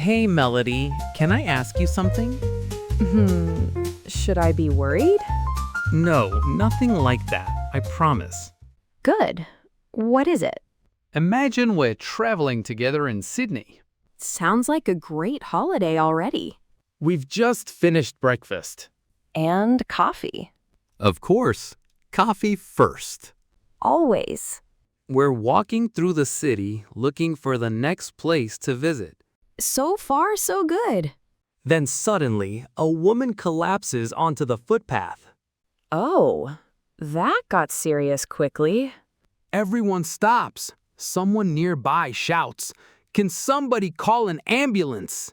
Hey, Melody, can I ask you something? Should I be worried? No, nothing like that, I promise. Good. What is it? Imagine we're traveling together in Sydney. Sounds like a great holiday already. We've just finished breakfast. And coffee. Of course, coffee first. Always. We're walking through the city looking for the next place to visit. So far, so good. Then suddenly, a woman collapses onto the footpath. Oh, that got serious quickly. Everyone stops. Someone nearby shouts, "Can somebody call an ambulance?"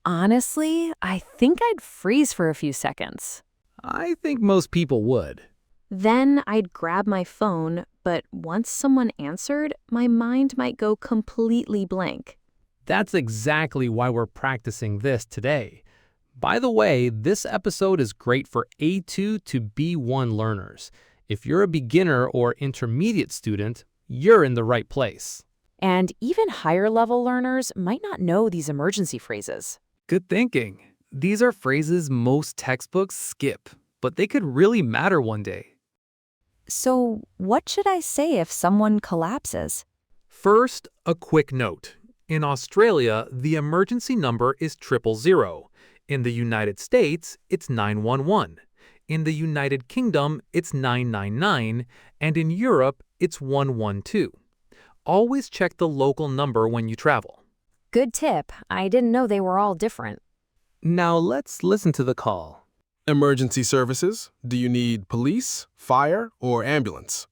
Honestly, I think I'd freeze for a few seconds. I think most people would. Then I'd grab my phone, but once someone answered, my mind might go completely blank. That's exactly why we're practicing this today. By the way, this episode is great for A2 to B1 learners. If you're a beginner or intermediate student, you're in the right place. And even higher level learners might not know these emergency phrases. Good thinking. These are phrases most textbooks skip, but they could really matter one day. So, what should I say if someone collapses? First, a quick note. In Australia, the emergency number is 000. In the United States, it's 911. In the United Kingdom, it's 999, and in Europe, it's 112. Always check the local number when you travel. Good tip. I didn't know they were all different. Now let's listen to the call. Emergency services. Do you need police, fire, or ambulance?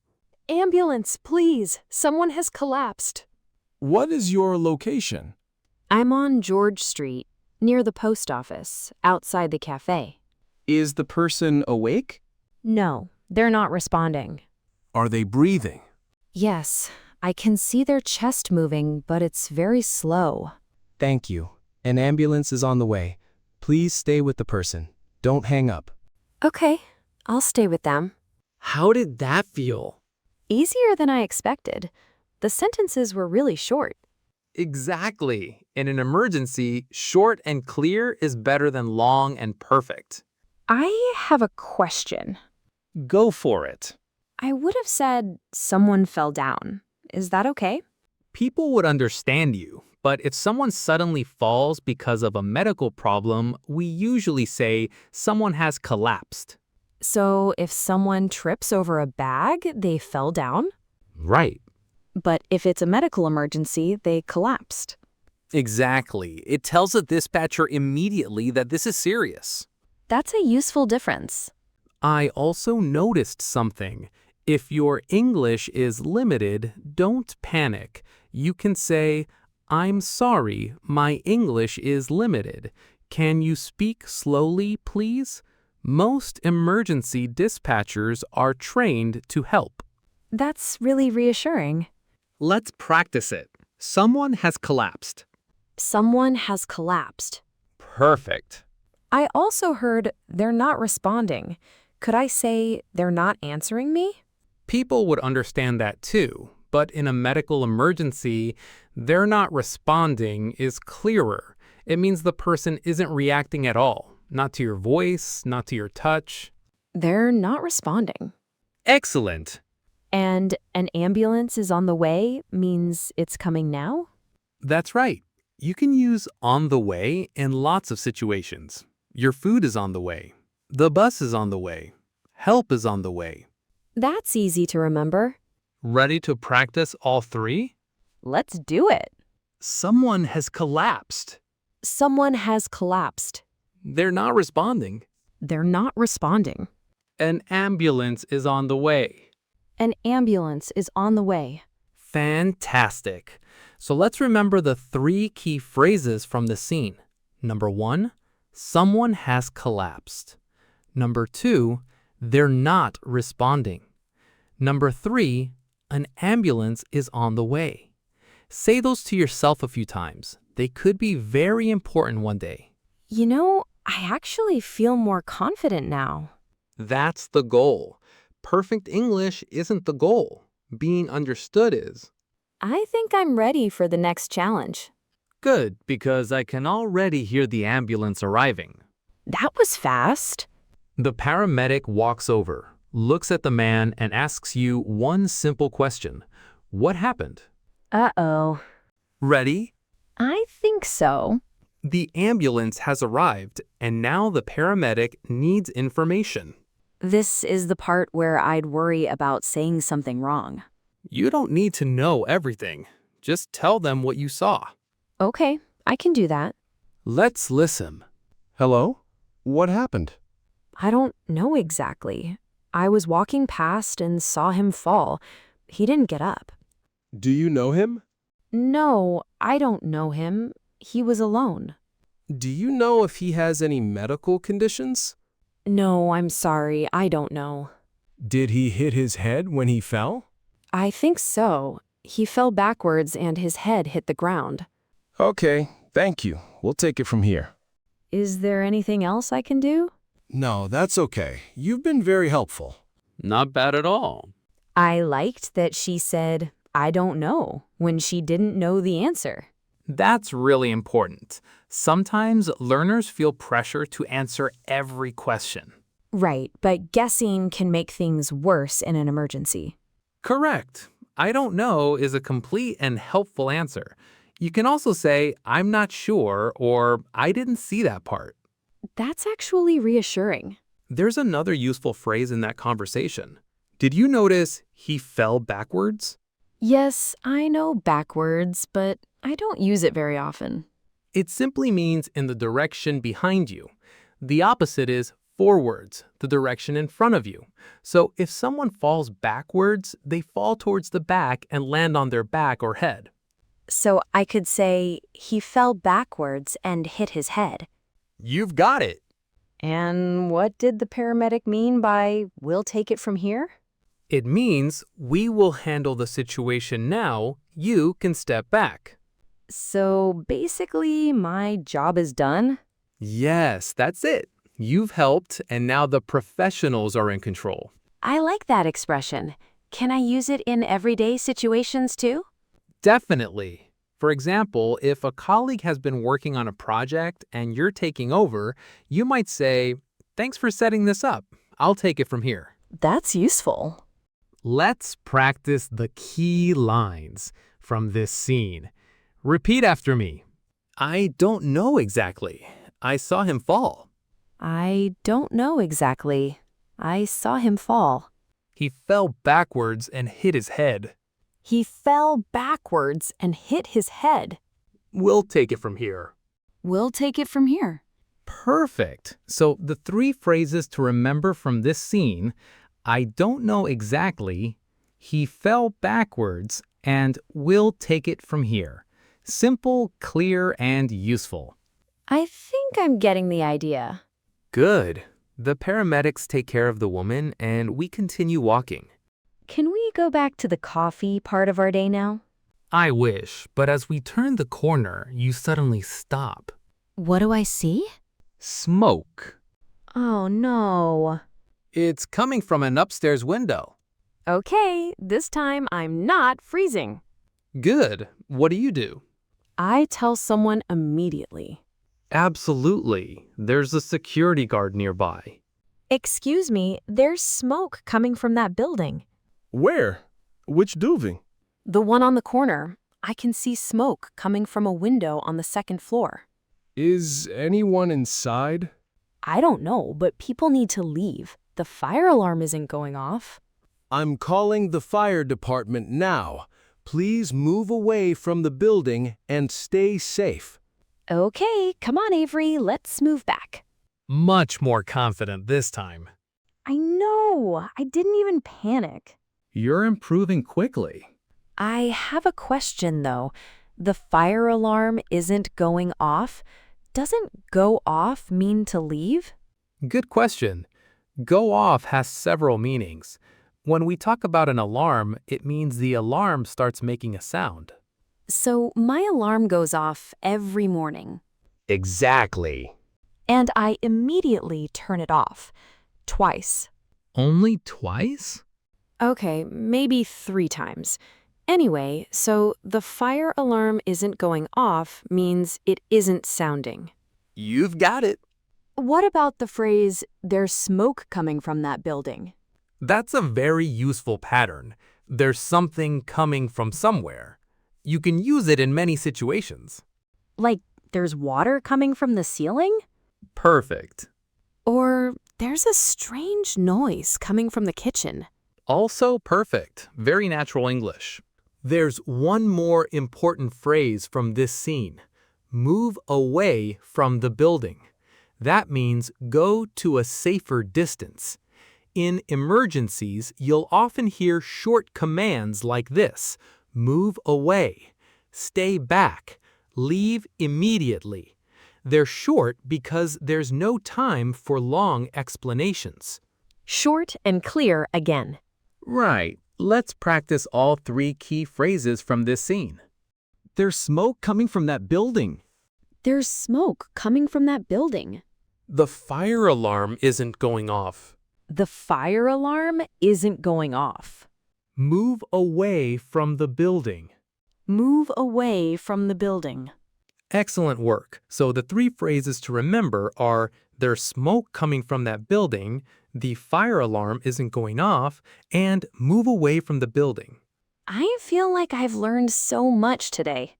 Ambulance, please. Someone has collapsed. What is your location? I'm on George Street, near the post office, outside the cafe. Is the person awake? No, they're not responding. Are they breathing? Yes, I can see their chest moving, but it's very slow. Thank you. An ambulance is on the way. Please stay with the person. Don't hang up. Okay, I'll stay with them. How did that feel? Easier than I expected. The sentences were really short. Exactly. In an emergency, short and clear is better than long and perfect. I have a question. Go for it. I would have said someone fell down. Is that okay? People would understand you, but if someone suddenly falls because of a medical problem, we usually say someone has collapsed. So if someone trips over a bag, they fell down? Right. But if it's a medical emergency, they collapsed. Exactly. It tells the dispatcher immediately that this is serious. That's a useful difference. I also noticed something. If your English is limited, don't panic. You can say, "I'm sorry, my English is limited. Can you speak slowly, please?" Most emergency dispatchers are trained to help. That's really reassuring. Let's practice it. Someone has collapsed. Someone has collapsed. Perfect. I also heard they're not responding. Could I say they're not answering me? People would understand that too, but in a medical emergency, they're not responding is clearer. It means the person isn't reacting at all, not to your voice, not to your touch. They're not responding. Excellent. And an ambulance is on the way means it's coming now? That's right. You can use on the way in lots of situations. Your food is on the way. The bus is on the way. Help is on the way. That's easy to remember. Ready to practice all three? Let's do it. Someone has collapsed. Someone has collapsed. They're not responding. They're not responding. An ambulance is on the way. An ambulance is on the way. Fantastic. So let's remember the three key phrases from the scene. Number 1, someone has collapsed. Number 2, they're not responding. Number 3, an ambulance is on the way. Say those to yourself a few times. They could be very important one day. You know, I actually feel more confident now. That's the goal. Perfect English isn't the goal. Being understood is. I think I'm ready for the next challenge. Good, because I can already hear the ambulance arriving. That was fast. The paramedic walks over, looks at the man, and asks you one simple question. What happened? Uh-oh. Ready? I think so. The ambulance has arrived, and now the paramedic needs information. This is the part where I'd worry about saying something wrong. You don't need to know everything. Just tell them what you saw. Okay, I can do that. Let's listen. Hello? What happened? I don't know exactly. I was walking past and saw him fall. He didn't get up. Do you know him? No, I don't know him. He was alone. Do you know if he has any medical conditions? No, I'm sorry. I don't know. Did he hit his head when he fell? I think so. He fell backwards and his head hit the ground. Okay, thank you. We'll take it from here. Is there anything else I can do? No, that's okay. You've been very helpful. Not bad at all. I liked that she said, I don't know, when she didn't know the answer. That's really important. Sometimes learners feel pressure to answer every question. Right, but guessing can make things worse in an emergency. Correct. I don't know is a complete and helpful answer. You can also say, I'm not sure, or I didn't see that part. That's actually reassuring. There's another useful phrase in that conversation. Did you notice he fell backwards? Yes, I know backwards, but I don't use it very often. It simply means in the direction behind you. The opposite is forwards, the direction in front of you. So if someone falls backwards, they fall towards the back and land on their back or head. So I could say, he fell backwards and hit his head. You've got it. And what did the paramedic mean by, we'll take it from here? It means we will handle the situation now, you can step back. So basically, my job is done? Yes, that's it. You've helped, and now the professionals are in control. I like that expression. Can I use it in everyday situations too? Definitely. For example, if a colleague has been working on a project and you're taking over, you might say, thanks for setting this up. I'll take it from here. That's useful. Let's practice the key lines from this scene. Repeat after me. I don't know exactly. I saw him fall. I don't know exactly. I saw him fall. He fell backwards and hit his head. He fell backwards and hit his head. We'll take it from here. We'll take it from here. Perfect. So the three phrases to remember from this scene, I don't know exactly, he fell backwards, and we'll take it from here. Simple, clear, and useful. I think I'm getting the idea. Good. The paramedics take care of the woman, and we continue walking. Can we go back to the coffee part of our day now? I wish, but as we turn the corner, you suddenly stop. What do I see? Smoke. Oh no. It's coming from an upstairs window. Okay, this time I'm not freezing. Good. What do you do? I tell someone immediately. Absolutely. There's a security guard nearby. Excuse me, there's smoke coming from that building. Where? Which building? The one on the corner. I can see smoke coming from a window on the second floor. Is anyone inside? I don't know, but people need to leave. The fire alarm isn't going off. I'm calling the fire department now. Please move away from the building and stay safe. Okay, come on, Avery, let's move back. Much more confident this time. I know, I didn't even panic. You're improving quickly. I have a question, though. The fire alarm isn't going off. Doesn't go off mean to leave? Good question. Go off has several meanings. When we talk about an alarm, it means the alarm starts making a sound. So my alarm goes off every morning. Exactly. And I immediately turn it off. Twice. Only twice? Okay, maybe 3 times. Anyway, so the fire alarm isn't going off means it isn't sounding. You've got it. What about the phrase, there's smoke coming from that building? That's a very useful pattern. There's something coming from somewhere. You can use it in many situations. Like, there's water coming from the ceiling? Perfect. Or there's a strange noise coming from the kitchen. Also perfect. Very natural English. There's one more important phrase from this scene. Move away from the building. That means go to a safer distance. In emergencies, you'll often hear short commands like this: move away, stay back, leave immediately. They're short because there's no time for long explanations. Short and clear again. Right. Let's practice all 3 key phrases from this scene. There's smoke coming from that building. There's smoke coming from that building. The fire alarm isn't going off. The fire alarm isn't going off. Move away from the building. Move away from the building. Excellent work. So the 3 phrases to remember are there's smoke coming from that building, the fire alarm isn't going off, and move away from the building. I feel like I've learned so much today.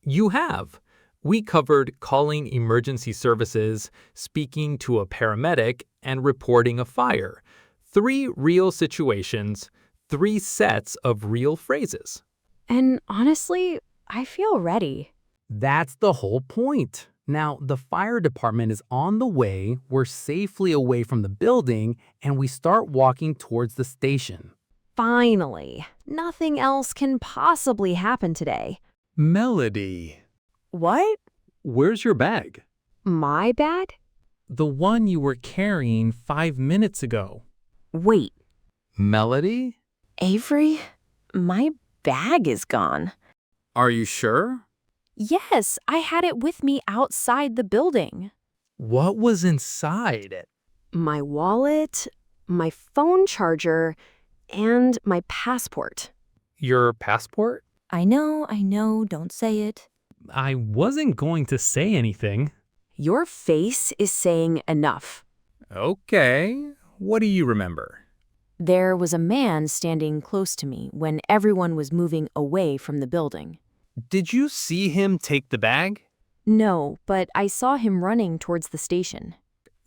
You have. We covered calling emergency services, speaking to a paramedic, and reporting a fire. 3 real situations, 3 sets of real phrases. And honestly, I feel ready. That's the whole point. Now, the fire department is on the way, we're safely away from the building, and we start walking towards the station. Finally, nothing else can possibly happen today. Melody, What? where's your bag? My bag? The one you were carrying 5 minutes ago. Wait, Melody? Avery? My bag is gone. Are you sure? Yes, I had it with me outside the building. What was inside? My wallet, my phone charger, and my passport. Your passport? I know, don't say it. I wasn't going to say anything. Your face is saying enough. Okay. What do you remember? There was a man standing close to me when everyone was moving away from the building. Did you see him take the bag? No, but I saw him running towards the station.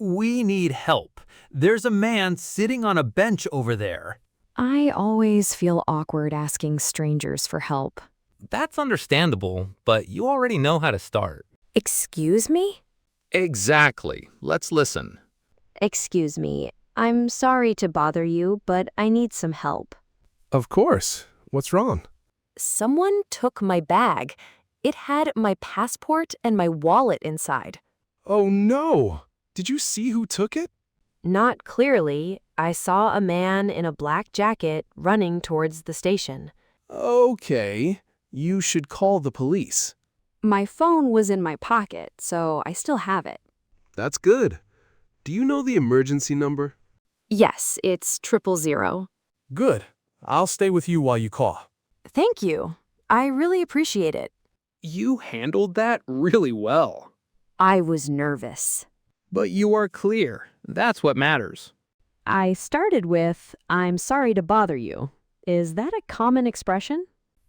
We need help. There's a man sitting on a bench over there. I always feel awkward asking strangers for help. That's understandable, but you already know how to start. Excuse me? Exactly. Let's listen. Excuse me. I'm sorry to bother you, but I need some help. Of course. What's wrong? Someone took my bag. It had my passport and my wallet inside. Oh no! Did you see who took it? Not clearly. I saw a man in a black jacket running towards the station. Okay. You should call the police. My phone was in my pocket, so I still have it. That's good. Do you know the emergency number? Yes, it's 000. Good. I'll stay with you while you call. Thank you. I really appreciate it. You handled that really well. I was nervous. But you are clear. That's what matters. I started with, I'm sorry to bother you. Is that a common expression?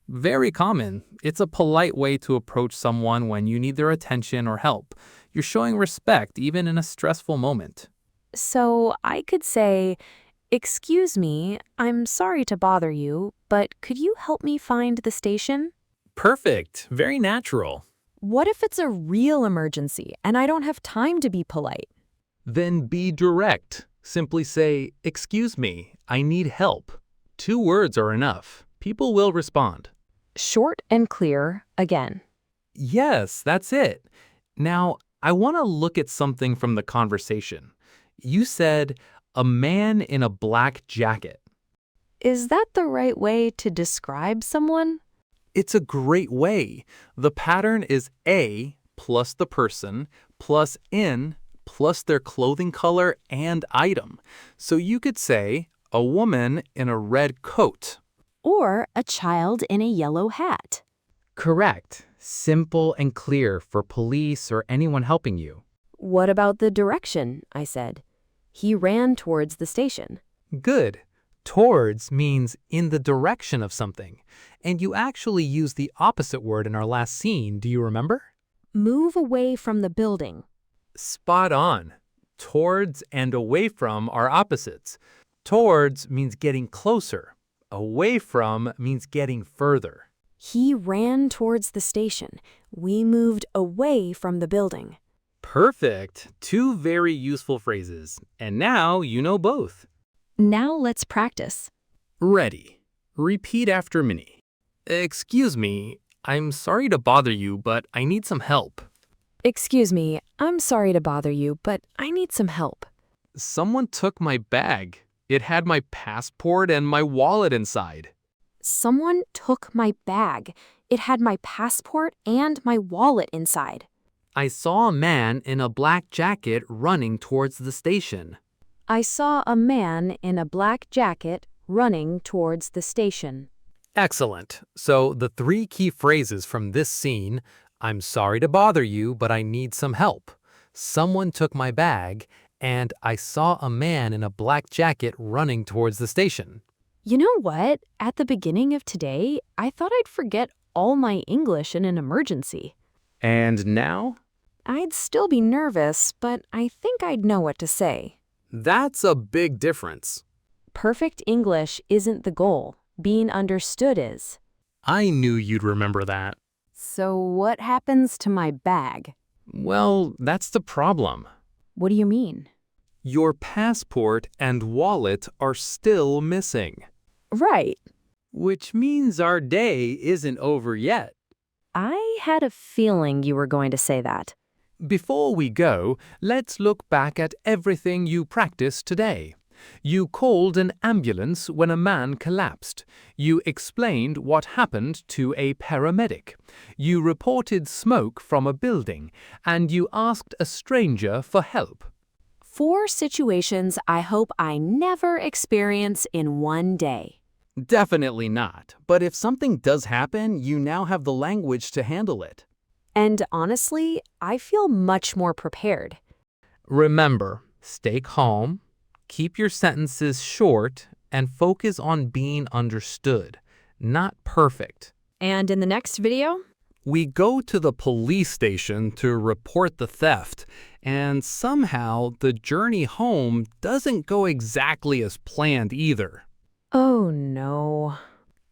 Very common. It's a polite way to approach someone when you need their attention or help. You're showing respect even in a stressful moment. So I could say, excuse me, I'm sorry to bother you, but could you help me find the station? Perfect. Very natural. What if it's a real emergency and I don't have time to be polite? Then be direct. Simply say, excuse me, I need help. 2 words are enough. People will respond. Short and clear again. Yes, that's it. Now, I want to look at something from the conversation. You said, a man in a black jacket. Is that the right way to describe someone? It's a great way. The pattern is A plus the person plus in plus their clothing color and item. So you could say, a woman in a red coat. or a child in a yellow hat. Correct. Simple and clear for police or anyone helping you. What about the direction? I said. He ran towards the station. Good. Towards means in the direction of something. And you actually used the opposite word in our last scene, do you remember? Move away from the building. Spot on. Towards and away from are opposites. Towards means getting closer. Away from means getting further. He ran towards the station. We moved away from the building. Perfect. Two very useful phrases. And now you know both. Now let's practice. Ready. Repeat after me. Excuse me, I'm sorry to bother you, but I need some help. Excuse me, I'm sorry to bother you, but I need some help. Someone took my bag. It had my passport and my wallet inside. Someone took my bag. It had my passport and my wallet inside. I saw a man in a black jacket running towards the station. I saw a man in a black jacket running towards the station. Excellent. So the three key phrases from this scene, I'm sorry to bother you, but I need some help. Someone took my bag, and I saw a man in a black jacket running towards the station. You know what? At the beginning of today, I thought I'd forget all my English in an emergency. And now? I'd still be nervous, but I think I'd know what to say. That's a big difference. Perfect English isn't the goal. Being understood is. I knew you'd remember that. So what happens to my bag? Well, that's the problem. What do you mean? Your passport and wallet are still missing. Right. Which means our day isn't over yet. I had a feeling you were going to say that. Before we go, let's look back at everything you practiced today. You called an ambulance when a man collapsed. You explained what happened to a paramedic. You reported smoke from a building, and you asked a stranger for help. 4 situations I hope I never experience in one day. Definitely not. But if something does happen, you now have the language to handle it. And honestly, I feel much more prepared. Remember, stay calm, keep your sentences short, and focus on being understood, not perfect. And in the next video? We go to the police station to report the theft, and somehow the journey home doesn't go exactly as planned either. Oh no.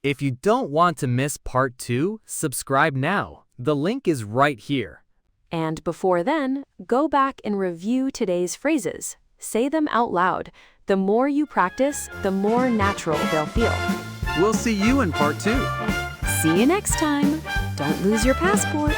If you don't want to miss part 2, subscribe now. The link is right here. And before then, go back and review today's phrases. Say them out loud. The more you practice, the more natural they'll feel. We'll see you in part 2. See you next time. Don't lose your passport.